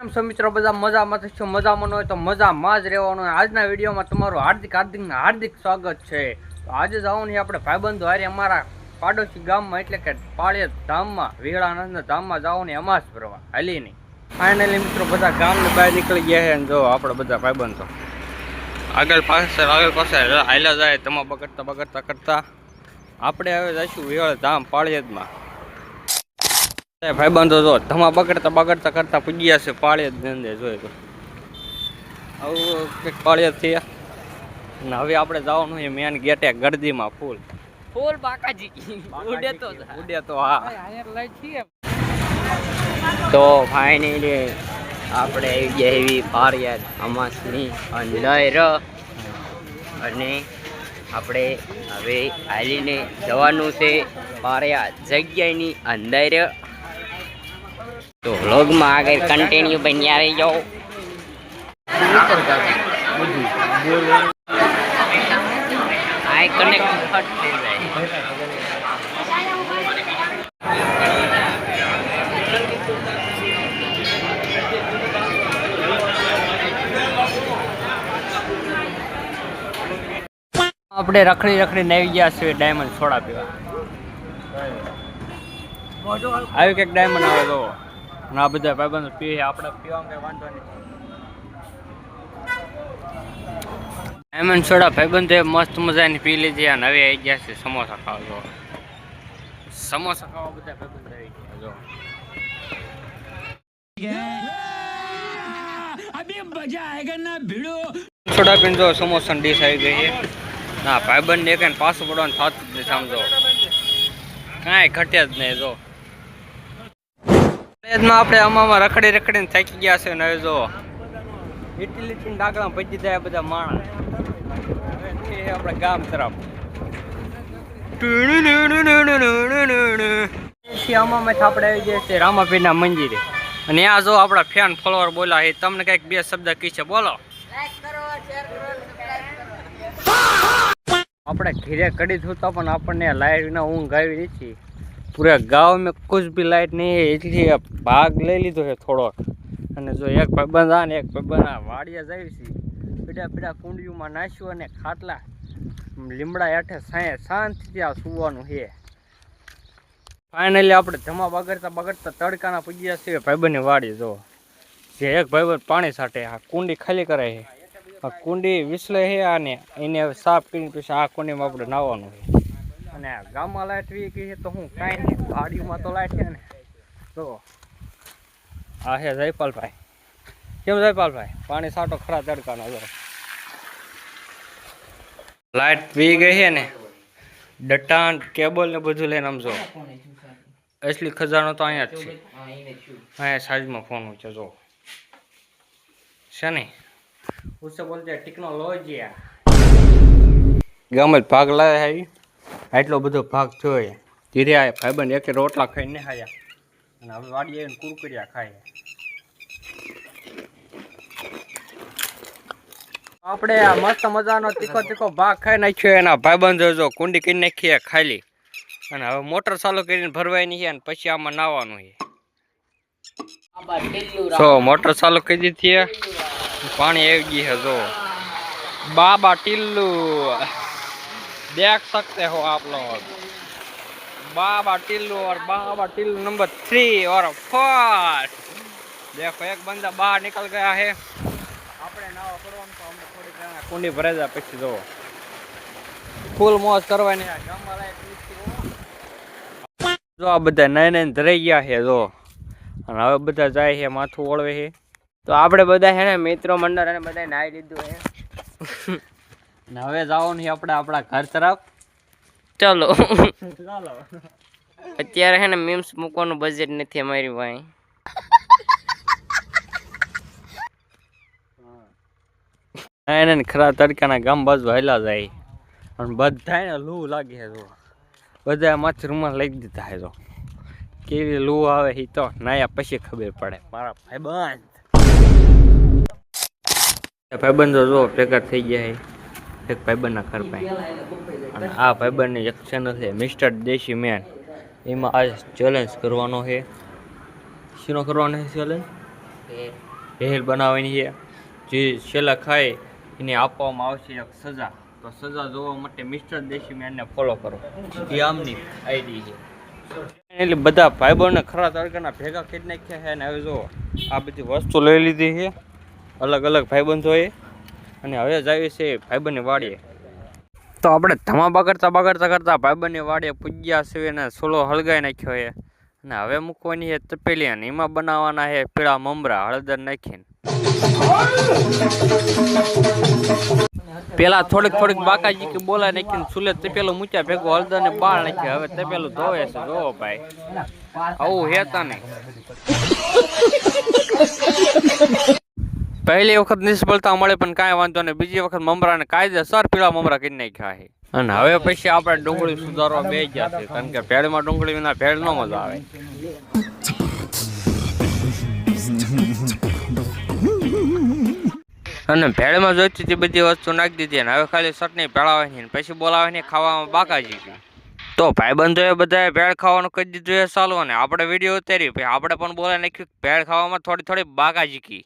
કેમ છો મિત્રો? બધા મજામાં છો? મજામાં હોય તો મજામાં જ રહેવાનું. આજના વિડીયોમાં તમારું હાર્દિક સ્વાગત છે. તો આજે જવાનું છે આપણે ભાઈબંધો હારે અમારા પાડોશી ગામમાં એટલે કે પાળિયાદ ધામમાં, વિહળાનંદના ધામમાં જવાનું અમાસ ભરવા હાલી નહીં. ફાઇનલી મિત્રો બધા ગામની બહાર નીકળી ગયા છે અને જો આપણે બધા ભાઈબંધો આગળ પાછળ હાલ્યા જાય તમા બગડતા કરતા આપણે હવે જઈશું વિહળ ધામ પાળિયાદમાં. ભાઈબંધો જો ધમા બગડતા કરતા પૂગ્યા છે પાળિયાદ ની અંદર. જોઈ તો આવું કંઈક પાળિયાદ થયા અને હવે આપણે જવાનું છે મેન ગેટે ગરદીમાં ફૂલ બાકાજી ઉડે તો હા. તો ફાઇનલી આપણે આવી ગયા એવી પાળિયાદ અમાસની અંદર અને આપણે હવે હાલીને જવાનું છે પાળિયાદ જગ્યાની અંદર. તો વ્લોગમાં આગળ કન્ટિન્યુ બન્યા રહી જાઓ. આઈ કનેક્ટ ફટ થઈ જાય. આપણે રખડીને આવી ગયા છે ડાયમંડ સોડા પીવા. આવી કંઈક ડાયમંડ આવે તો અને આ બધા ભાઈબંધો પીએ, આપણે પીવામાં કંઈ વાંધો નહીં. ડાયમંડ સોડા ભાઈબંધો મસ્ત મજાની પી લીધી અને હવે આવી ગયા છે સમોસા ખાવા. જો સમોસા ખાવા બધા ભાઈબંધો આવી ગયા. સોડા પીને જો સમોસાની ડીશ આવી ગઈ છે. ના ભાઈબંધ એક પાછું પડવાનું થતું જ નહીં. સમજો કાંઈ ઘટે જ નહીં. જો આપણે આમાં રખડીને થાકી ગયા છે ને હવે જો લીટી ડાકડા ભજી જાય બધા માણસ. હવે આપણે ગામ તરફ આમાં આપણે આવી ગયા છે રામાપીરના મંદિરે અને ત્યાં જો આપણા ફેન ફોલોવર બોલા છે. તમને કંઈક બે શબ્દ કી છે બોલો. આપણે ઘીરે કડી થતા પણ આપણને લાઈટ વિના ઊંઘ આવી નથી. પૂરા ગાँव में कुछ भी लाइट नहीं है, इसलिए भाग ले લીધો છે થોડોક. અને જો એક ભાઈબંધ આ ને એક ભાઈબંધ આ વાડિયા જાય છે. પીડા કુંડીઓમાં નાખ્યું અને ખાટલા લીમડા હેઠે શાંતિથી આ સુવાનું છે. ફાઇનલી આપણે ધમા બગડતા તડકાના પૂજ્યા છીએ ભાઈબંધની વાડી. જો જે એક ભાઈબંધ પાણી છાંટે આ કુંડી ખાલી કરે છે. આ કુંડી વિસલે છે અને એને સાફ કરીને પછી આ કુંડીમાં આપણે નાહવાનું છે. અને ગામમાં લાઈટ વી ગઈ છે તો હું કાંઈ નહીં, વાડીમાં તો લાઈટ છે ને. તો આ છે જયપાલભાઈ. કેમ જયપાલભાઈ પાણી છાંટો ખરા તડકાનો. જો લાઈટ વી ગઈ છે ને ડટાન કેબલ ને બધું લઈને આમ જો અસલી ખજાનો તો અહીંયા જ છે. અહીંયા સાઈઝમાં ફોન છે જો છે ને ઉસે બોલતે ટેકનોલોજી ગામ જ ભાગ લાવે આવી. આટલો બધો ભાગ થયો. ધીરે આ ભાઈબંધ એક રોટલા ખાઈને ખાયા અને હવે વાડી આવીને કુરકુરિયા ખાય. આપણે આ મસ્ત મજાનો તીખો ભાગ ખાઈ નાખ્યો. એના ભાઈબંધો જો કુંડી કરી નાખીએ ખાલી અને હવે મોટર ચાલુ કરીને ભરવાની છે અને પછી આમાં નાવાનું છે. જો મોટર ચાલુ કરી દીધી, પાણી આવી ગઈ છે. જો बाबा टिल्लू देख सकते हो आप लोग. बाबा टिल्लू नंबर 3 और 4. देखो एक बंदा बाहर निकल गया है. આપણે નાવા પડવાનું તો અમને થોડી કુંડી ભરાઈ જાય પછી જો ફૂલ મોજ કરવાની. ગામમાં લાઈટ જો આ બધા નાઈને ધરાઈ ગયા છે. જો અને હવે બધા જાય છે માથું ઓળવે છે. તો આપણે બધા છે ને મિત્રો મંડળ અને બધા નાહી લીધું છે. હવે જવાનું છે આપણે આપણા ઘર તરફ. ચલો અત્યારે છે ને મીમ્સ મૂકવાનું બજેટ નથી અમારી પાસે. એને ખરા તડકાના ગામ બાજુ હાલ્યા જાય અને બધાને લૂ લાગે છે. જો બધા માથે રૂમાલ લઈ દીધા છે. જો કેવી લૂ આવે એ તો નાયા પછી ખબર પડે. મારા ભાઈબંધો જો ભેગા થઈ ગયા છે એક ભાઈબંધના ઘર પાસે. અને આ ભાઈબંધની એક ચેનલ છે મિસ્ટર દેશી મેન. એમાં આ ચેલેન્જ કરવાનો છે. શીનો કરવાનો છે ચેલેન્જ? ભેળ બનાવવાની છે, જે છેલ્લા ખાય એને આપવામાં આવશે એક સજા. તો સજા જોવા માટે મિસ્ટર દેશી મેનને ફોલો કરો, એ આમની આઈડી છે. એટલે બધા ભાઈબંધને ખરા તડકાના ભેગા કરી નાખ્યા છે. અને હવે જો આ બધી વસ્તુ લઈ લીધી છે અલગ અલગ ભાઈબંધોએ, અને હવે જાય છે ભાઈબંધની વાડીએ. તો આપણે ધમા બગડતા ભાઈબંધની વાડીએ પૂજ્યા છે અને સોલો હળગાઈ નાખ્યો છે. અને હવે મૂકવાની છે તપેલી, અને એમાં બનાવવાના છે પીળા મમરા હળદર નાખીને. પેલા થોડીક બાકાજી કે બોલા નાખીને સુલે તપેલું મૂક્યા, ભેગું હળદર ને બાળ નાખ્યા. હવે તપેલું ધોવે છે, જોવો ભાઈ, આવું હેતા નહીં. પહેલી વખત નિષ્ફળતા મળે પણ કાંઈ વાંધો નહીં, બીજી વખત મમરાને કાયદેસર પીળા મમરા કરી નાખ્યા છે. અને હવે પછી આપણે ડુંગળી સુધારવા બે ગયા છે, કારણ કે ભેળમાં ડુંગળી વિના ભેળ ન મજા આવે. અને ભેળમાં જોઈતી હતી બધી વસ્તુ નાખી દીધી, અને હવે ખાલી ચટણી ભેળાવાની પછી બોલાવાની ખાવામાં બાકાજી. તો ભાઈબંધોએ બધાએ ભેળ ખાવાનું કહી દીધું એ ચાલુ, અને આપણે વિડીયો ઉતારી, આપણે પણ બોલાવી નાખ્યું ભેળ ખાવામાં થોડી બાકાજી કી.